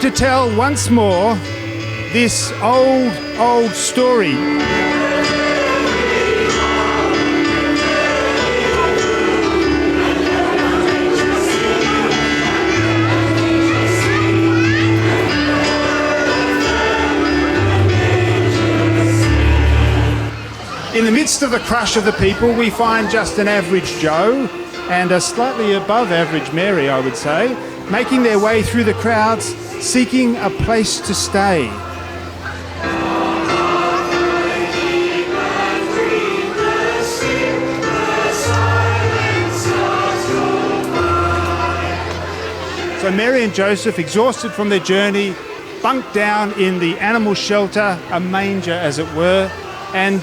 time to tell once more this old story. In the midst of the crush of the people, we find just an average Joe and a slightly above average Mary, I would say, making their way through the crowds, seeking a place to stay. So Mary and Joseph, exhausted from their journey, bunked down in the animal shelter, a manger as it were, and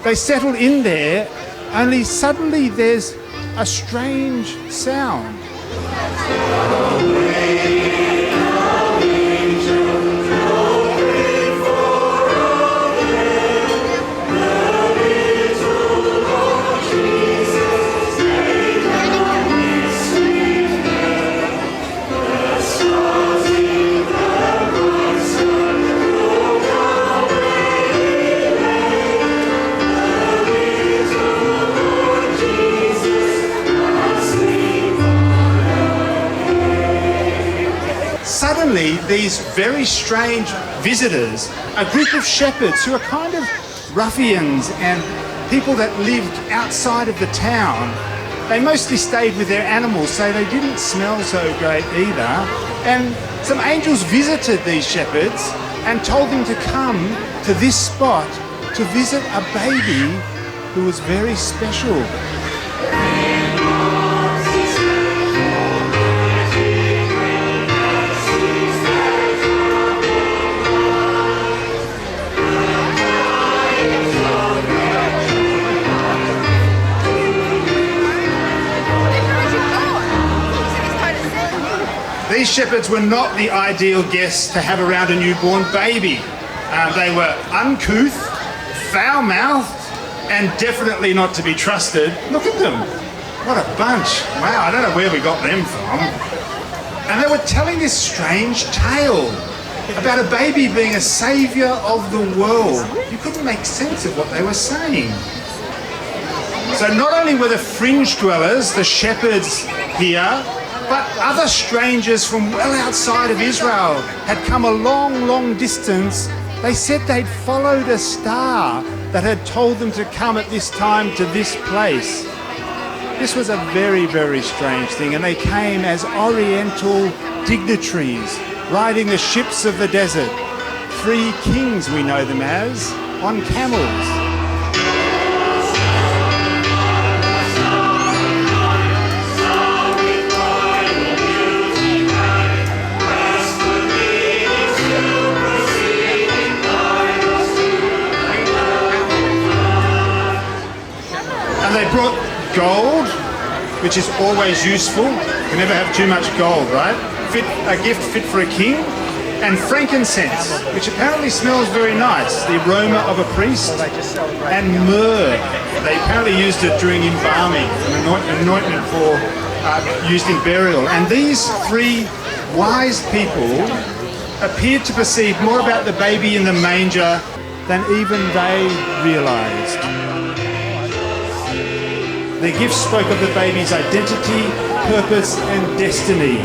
they settled in there, only suddenly there's a strange sound. Suddenly, these very strange visitors, a group of shepherds who are kind of ruffians and people that lived outside of the town, they mostly stayed with their animals, so they didn't smell so great either. And some angels visited these shepherds and told them to come to this spot to visit a baby who was very special. These shepherds were not the ideal guests to have around a newborn baby. They were uncouth, foul-mouthed, and definitely not to be trusted. Look at them. What a bunch. Wow, I don't know where we got them from. And they were telling this strange tale about a baby being a saviour of the world. You couldn't make sense of what they were saying. So not only were the fringe dwellers, the shepherds here, but other strangers from well outside of Israel had come a long distance. They said they'd followed a star that had told them to come at this time to this place. This was a very strange thing, and they came as oriental dignitaries, riding the ships of the desert. 3 kings, we know them as, on camels. They brought gold, which is always useful. You can never have too much gold, right? A gift fit for a king. And frankincense, which apparently smells very nice, the aroma of a priest. And myrrh. They apparently used it during embalming, an anointment used in burial. And these 3 wise people appeared to perceive more about the baby in the manger than even they realised. Their gifts spoke of the baby's identity, purpose, and destiny.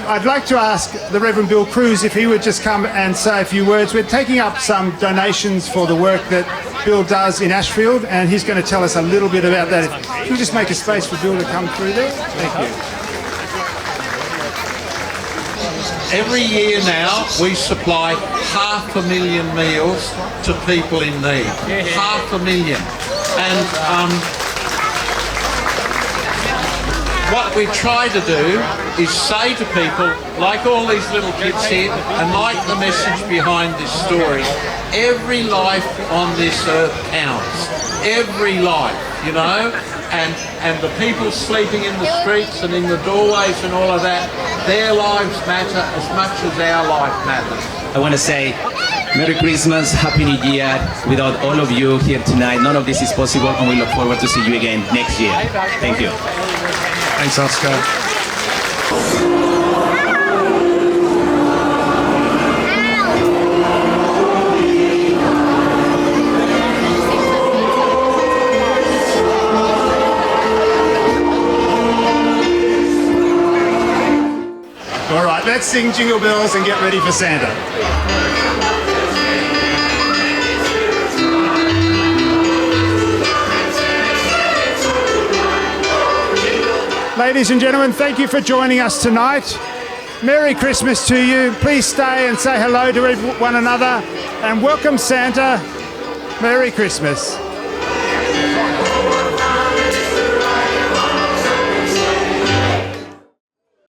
I'd like to ask the Rev Bill Crews if he would just come and say a few words. We're taking up some donations for the work that Bill does in Ashfield, and he's going to tell us a little bit about that. If you'll just make a space for Bill to come through there. Thank you. Every year now, we supply 500,000 meals to people in need. 500,000. And what we try to do is say to people, like all these little kids here, and like the message behind this story, every life on this earth counts. Every life, you know? And the people sleeping in the streets and in the doorways and all of that, their lives matter as much as our life matters. I want to say Merry Christmas, Happy New Year. Without all of you here tonight, none of this is possible, and we look forward to see you again next year. Thank you. Thanks, Oscar. All right, let's sing Jingle Bells and get ready for Santa. Ladies and gentlemen, thank you for joining us tonight. Merry Christmas to you. Please stay and say hello to one another and welcome Santa. Merry Christmas.